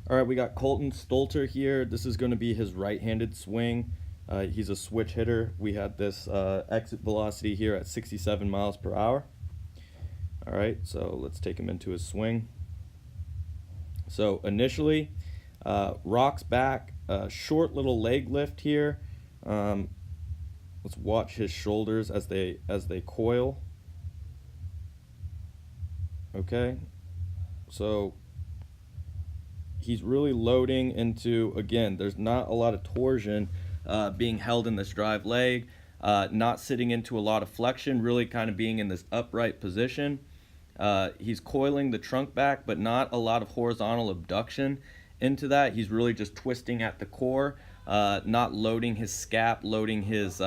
All right, we got Colton Stolter here. This is going to be his right-handed swing. He's a switch hitter. We had this exit velocity here at 67 miles per hour. All right, so let's take him into his swing. So initially, rocks back, short little leg lift here. Let's watch his shoulders as they coil. Okay, so he's really loading into, again, there's not a lot of torsion being held in this drive leg, not sitting into a lot of flexion, really kind of being in this upright position. He's coiling the trunk back, but not a lot of horizontal abduction into that. He's really just twisting at the core, not loading his scap, loading his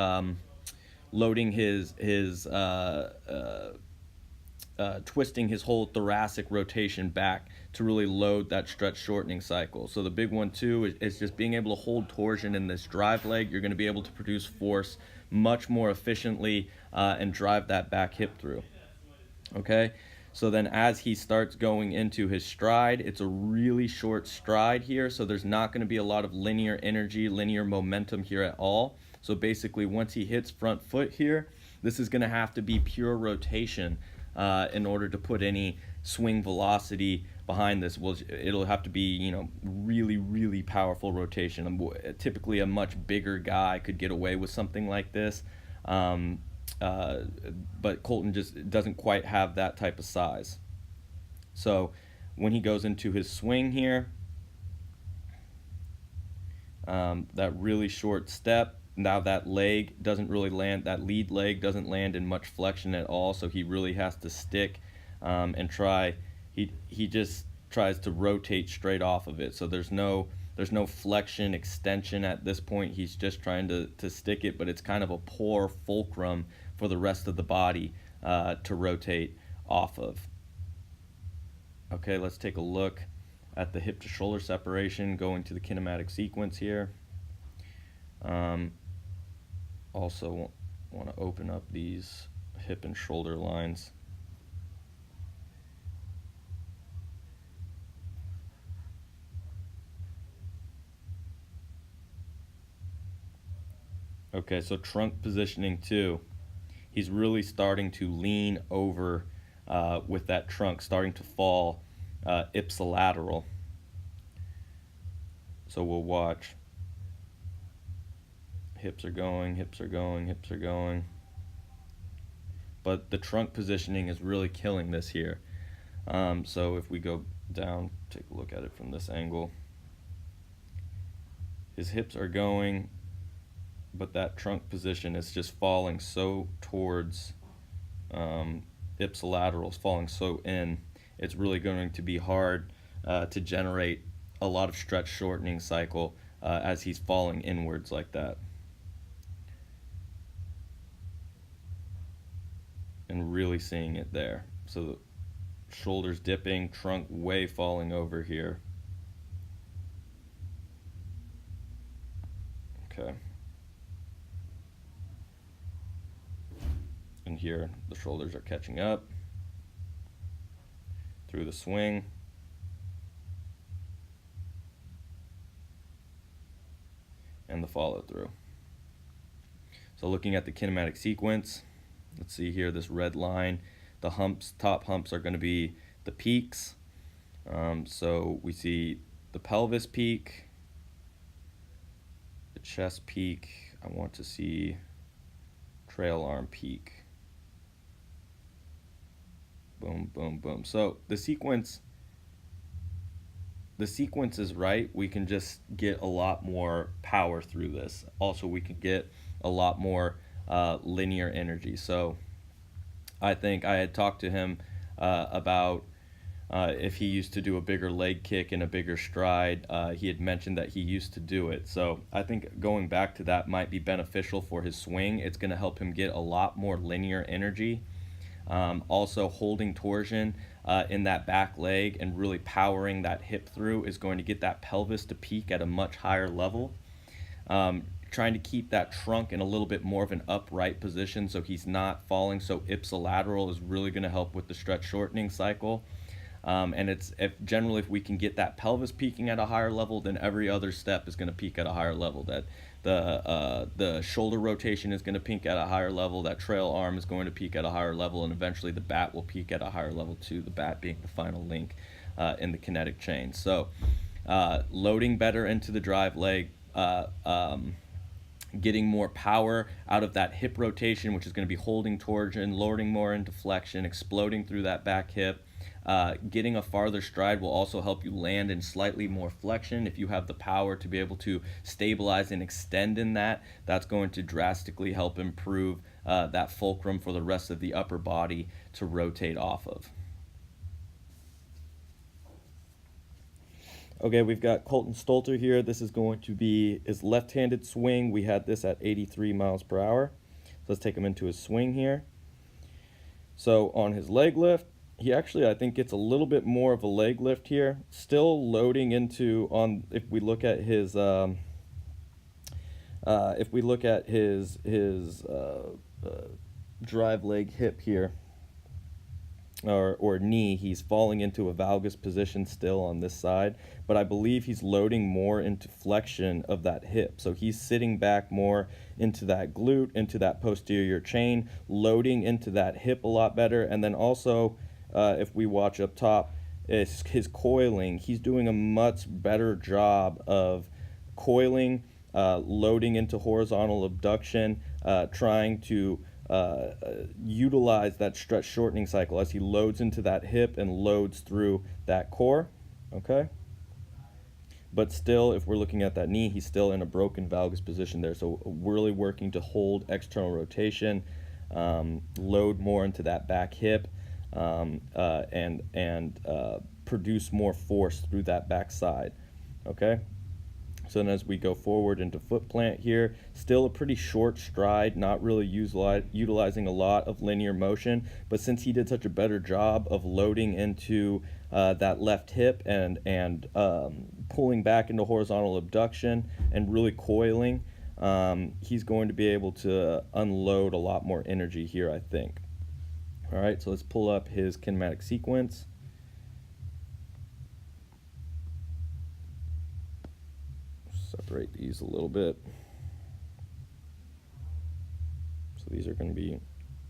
twisting his whole thoracic rotation back to really load that stretch shortening cycle. So the big one too is just being able to hold torsion in this drive leg. You're going to be able to produce force much more efficiently and drive that back hip through. Okay, so then as he starts going into his stride, it's a really short stride here, so there's not going to be a lot of linear energy, linear momentum here at all. So basically once he hits front foot here, this is going to have to be pure rotation in order to put any swing velocity behind this. Well, it'll have to be, really powerful rotation. Typically a much bigger guy could get away with something like this, but Colton just doesn't quite have that type of size. So when he goes into his swing here, that really short step, now that leg doesn't really land, that lead leg doesn't land in much flexion at all, so he really has to stick and try. He just tries to rotate straight off of it, so there's no flexion, extension at this point. He's just trying to stick it, but it's kind of a poor fulcrum for the rest of the body to rotate off of. Okay, let's take a look at the hip to shoulder separation, going to the kinematic sequence here. Also want to open up these hip and shoulder lines. Okay, so trunk positioning too. He's really starting to lean over with that trunk, starting to fall ipsilateral. So we'll watch. Hips are going, hips are going, hips are going. But the trunk positioning is really killing this here. So if we go down, take a look at it from this angle. His hips are going, but that trunk position is just falling so towards ipsilateral, falling so in. It's really going to be hard to generate a lot of stretch shortening cycle as he's falling inwards like that. And really seeing it there. So the shoulders dipping, trunk way falling over here. Okay. And here the shoulders are catching up through the swing. And the follow through. So looking at the kinematic sequence, let's see here, this red line, the humps, top humps are going to be the peaks. So we see the pelvis peak, the chest peak. I want to see trail arm peak. Boom, boom, boom. So the sequence is right. We can just get a lot more power through this. Also, we can get a lot more linear energy. So I think I had talked to him about if he used to do a bigger leg kick and a bigger stride. He had mentioned that he used to do it. So I think going back to that might be beneficial for his swing. It's going to help him get a lot more linear energy. Also holding torsion in that back leg and really powering that hip through is going to get that pelvis to peak at a much higher level. Trying to keep that trunk in a little bit more of an upright position so he's not falling so ipsilateral is really going to help with the stretch shortening cycle. And generally if we can get that pelvis peaking at a higher level, then every other step is going to peak at a higher level. That the shoulder rotation is going to peak at a higher level. That trail arm is going to peak at a higher level, and eventually the bat will peak at a higher level too. The bat being the final link in the kinetic chain. So loading better into the drive leg. Getting more power out of that hip rotation, which is going to be holding torsion, loading more into flexion, exploding through that back hip. Getting a farther stride will also help you land in slightly more flexion. If you have the power to be able to stabilize and extend in that, that's going to drastically help improve that fulcrum for the rest of the upper body to rotate off of. Okay, we've got Colton Stolter here. This is going to be his left-handed swing. We had this at 83 miles per hour. So let's take him into his swing here. So on his leg lift, he actually, I think, gets a little bit more of a leg lift here. Still loading into, if we look at his drive leg hip here, or knee, he's falling into a valgus position still on this side, but I believe he's loading more into flexion of that hip. So he's sitting back more into that glute, into that posterior chain, loading into that hip a lot better. And then also, if we watch up top, is his coiling. He's doing a much better job of coiling, loading into horizontal abduction, trying to utilize that stretch shortening cycle as he loads into that hip and loads through that core. Okay, but still, if we're looking at that knee, he's still in a broken valgus position there. So really working to hold external rotation, load more into that back hip, and produce more force through that back side. Okay. So then as we go forward into foot plant here, still a pretty short stride, not really utilizing a lot of linear motion, but since he did such a better job of loading into that left hip and pulling back into horizontal abduction and really coiling, he's going to be able to unload a lot more energy here, I think. All right, so let's pull up his kinematic sequence. Separate these a little bit. So these are going to be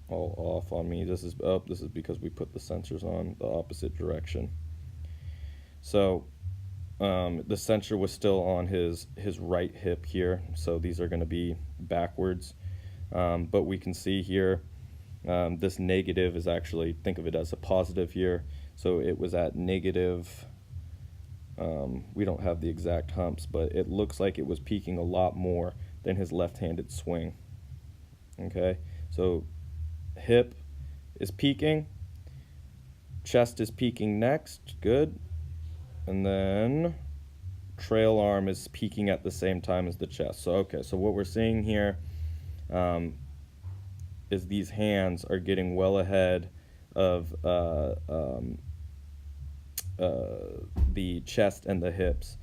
all off on me. This is because we put the sensors on the opposite direction. So the sensor was still on his right hip here, so these are going to be backwards. But we can see here this negative is actually, think of it as a positive here. So it was at negative. We don't have the exact humps, but it looks like it was peaking a lot more than his left-handed swing. Okay, so hip is peaking, chest is peaking next, good, and then trail arm is peaking at the same time as the chest. So okay, so what we're seeing here is these hands are getting well ahead of the chest and the hips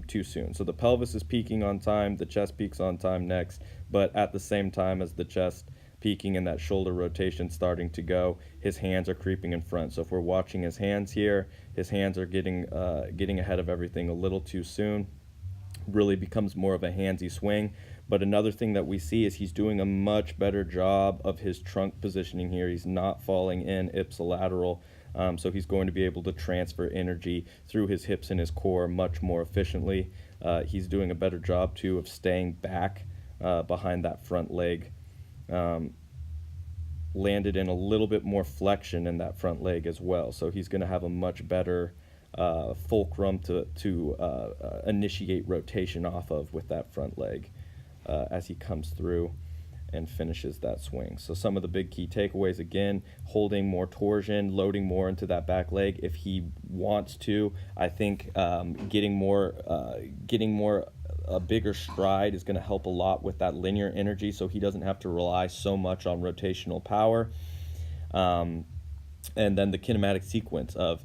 too soon. So the pelvis is peaking on time, the chest peaks on time next, but at the same time as the chest peaking and that shoulder rotation starting to go, his hands are creeping in front. So if we're watching his hands here, his hands are getting ahead of everything a little too soon. Really becomes more of a handsy swing. But another thing that we see is he's doing a much better job of his trunk positioning here. He's not falling in ipsilateral. So he's going to be able to transfer energy through his hips and his core much more efficiently. He's doing a better job, too, of staying back behind that front leg. Landed in a little bit more flexion in that front leg as well. So he's going to have a much better fulcrum to initiate rotation off of with that front leg as he comes through and finishes that swing. So some of the big key takeaways, again, holding more torsion, loading more into that back leg if he wants to. I think getting a bigger stride is going to help a lot with that linear energy, so he doesn't have to rely so much on rotational power. And then the kinematic sequence of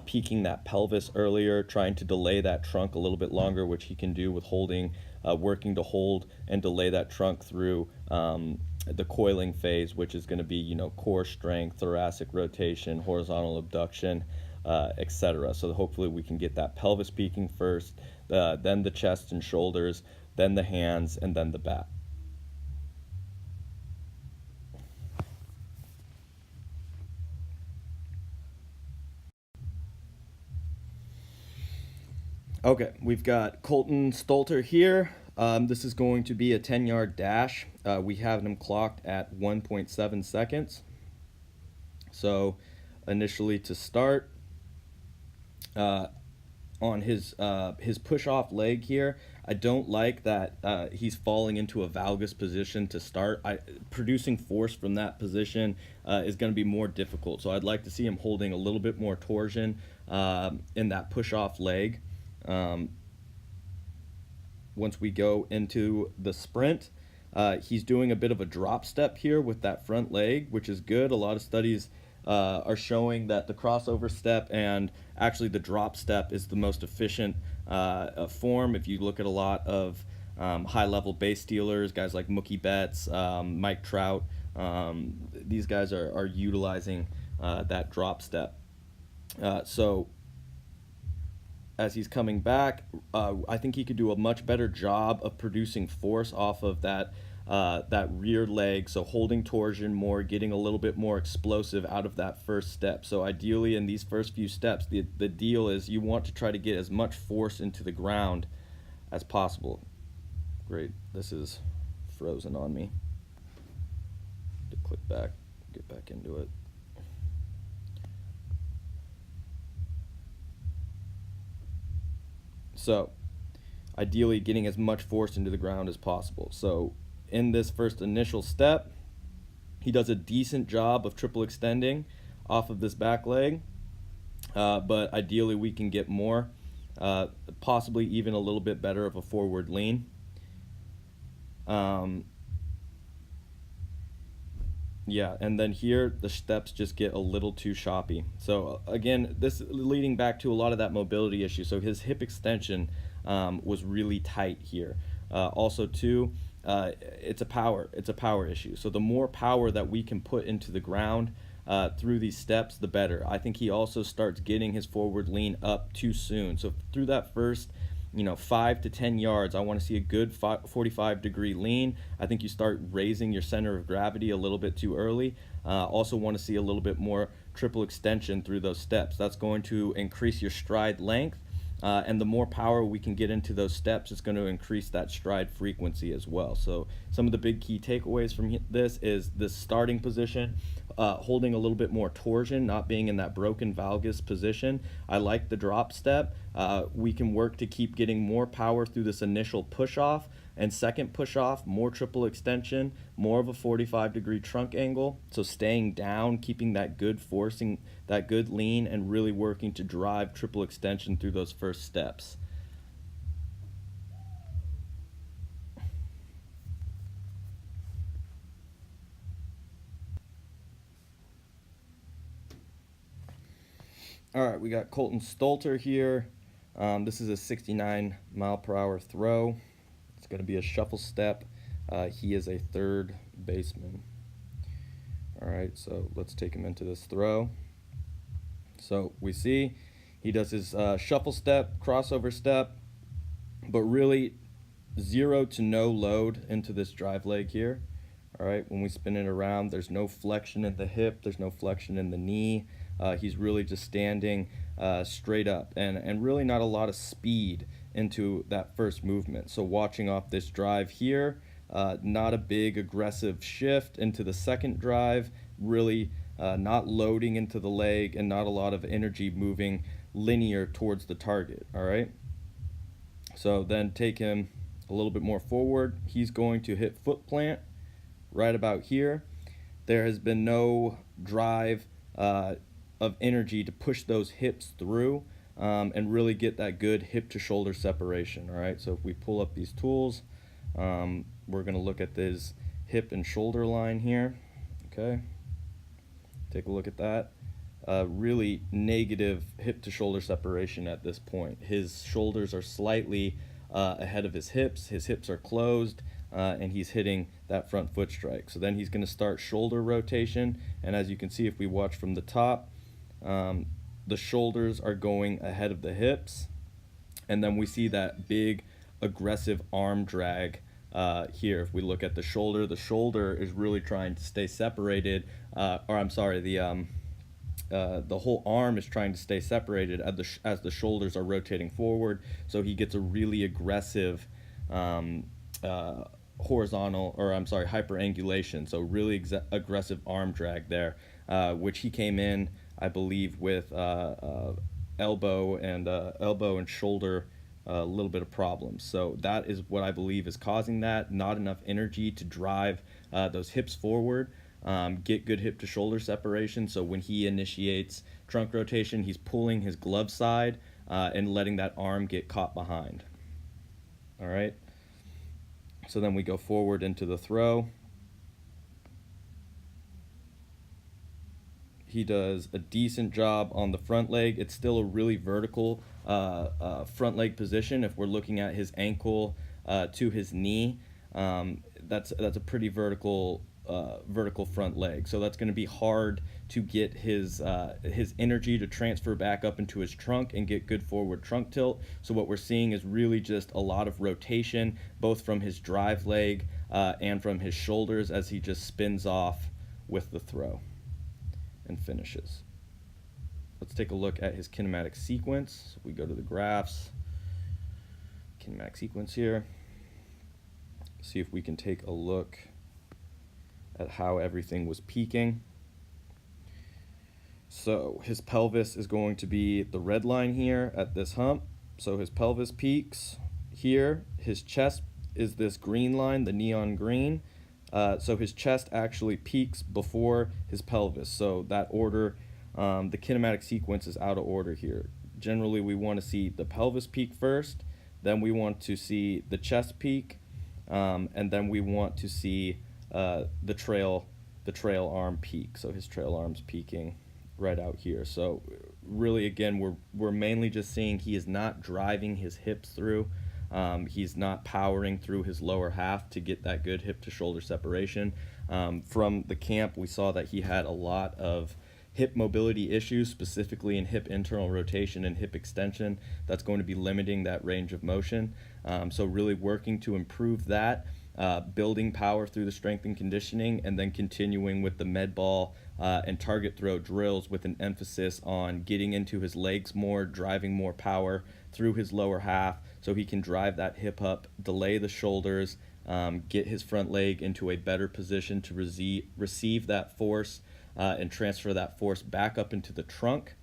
peaking that pelvis earlier, trying to delay that trunk a little bit longer, which he can do with holding, working to hold and delay that trunk through the coiling phase, which is going to be, core strength, thoracic rotation, horizontal abduction, etc. So hopefully we can get that pelvis peaking first, then the chest and shoulders, then the hands, and then the back. Okay, we've got Colton Stolter here. This is going to be a 10-yard dash. We have him clocked at 1.7 seconds. So initially to start, on his push-off leg here, I don't like that he's falling into a valgus position to start. Producing force from that position is going to be more difficult. So I'd like to see him holding a little bit more torsion in that push-off leg. Once we go into the sprint, he's doing a bit of a drop step here with that front leg, which is good. A lot of studies are showing that the crossover step and actually the drop step is the most efficient form. If you look at a lot of high-level base stealers, guys like Mookie Betts, Mike Trout, these guys are utilizing that drop step. So as he's coming back, I think he could do a much better job of producing force off of that rear leg, so holding torsion more, getting a little bit more explosive out of that first step. So ideally in these first few steps, the deal is you want to try to get as much force into the ground as possible. Great, this is frozen on me. To click back, get back into it. So ideally getting as much force into the ground as possible. So in this first initial step, he does a decent job of triple extending off of this back leg, but ideally we can get more, possibly even a little bit better of a forward lean. Yeah, and then here the steps just get a little too choppy. So again, this leading back to a lot of that mobility issue. So his hip extension was really tight here. Also too, it's a power issue. So the more power that we can put into the ground through these steps, the better. I think he also starts getting his forward lean up too soon. So through that first 5 to 10 yards, I want to see a good 45-degree lean. I think you start raising your center of gravity a little bit too early. Also want to see a little bit more triple extension through those steps. That's going to increase your stride length, and the more power we can get into those steps, it's going to increase that stride frequency as well. So some of the big key takeaways from this is this starting position, holding a little bit more torsion, not being in that broken valgus position. I like the drop step. We can work to keep getting more power through this initial push off, and second push off, more triple extension, more of a 45-degree trunk angle. So staying down, keeping that good forcing, that good lean, and really working to drive triple extension through those first steps. All right, we got Colton Stolter here. This is a 69-mile-per-hour throw. It's going to be a shuffle step. He is a third baseman. All right, so let's take him into this throw. So we see he does his shuffle step, crossover step, but really 0 to no load into this drive leg here. All right, when we spin it around, there's no flexion in the hip, there's no flexion in the knee. He's really just standing straight up, and really not a lot of speed into that first movement. So watching off this drive here, not a big aggressive shift into the second drive, really not loading into the leg, and not a lot of energy moving linear towards the target. All right, so then take him a little bit more forward. He's going to hit foot plant right about here. There has been no drive of energy to push those hips through and really get that good hip to shoulder separation. All right, so if we pull up these tools, we're going to look at this hip and shoulder line here. Okay, take a look at that. Really negative hip to shoulder separation at this point. His shoulders are slightly ahead of his hips are closed, and he's hitting that front foot strike. So then he's going to start shoulder rotation, and as you can see, if we watch from the top, the shoulders are going ahead of the hips, and then we see that big aggressive arm drag here. If we look at the shoulder is really trying to stay separated, or I'm sorry, the whole arm is trying to stay separated as the shoulders are rotating forward. So he gets a really aggressive horizontal, or I'm sorry, hyperangulation. So really aggressive arm drag there, which he came in, I believe, with elbow and shoulder a little bit of problems. So that is what I believe is causing that. Not enough energy to drive those hips forward, get good hip to shoulder separation. So when he initiates trunk rotation, he's pulling his glove side and letting that arm get caught behind. All right. So then we go forward into the throw. He does a decent job on the front leg. It's still a really vertical front leg position. If we're looking at his ankle to his knee, that's a pretty vertical front leg. So that's going to be hard to get his energy to transfer back up into his trunk and get good forward trunk tilt. So what we're seeing is really just a lot of rotation, both from his drive leg and from his shoulders, as he just spins off with the throw and finishes. Let's take a look at his kinematic sequence. So we go to the graphs, kinematic sequence here. See if we can take a look at how everything was peaking. So his pelvis is going to be the red line here at this hump. So his pelvis peaks here. His chest is this green line, the neon green. So his chest actually peaks before his pelvis. So that order, the kinematic sequence is out of order here. Generally, we want to see the pelvis peak first, then we want to see the chest peak, and then we want to see the trail arm peak. So his trail arm's peaking right out here. So really, again, we're mainly just seeing he is not driving his hips through. He's not powering through his lower half to get that good hip to shoulder separation. From the camp, we saw that he had a lot of hip mobility issues, specifically in hip internal rotation and hip extension. That's going to be limiting that range of motion. So really working to improve that, building power through the strength and conditioning, and then continuing with the med ball and target throw drills with an emphasis on getting into his legs more, driving more power through his lower half so he can drive that hip up, delay the shoulders, get his front leg into a better position to receive that force and transfer that force back up into the trunk.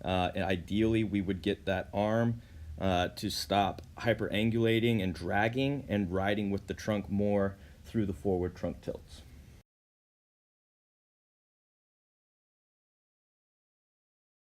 And ideally, we would get that arm to stop hyperangulating and dragging and riding with the trunk more through the forward trunk tilts.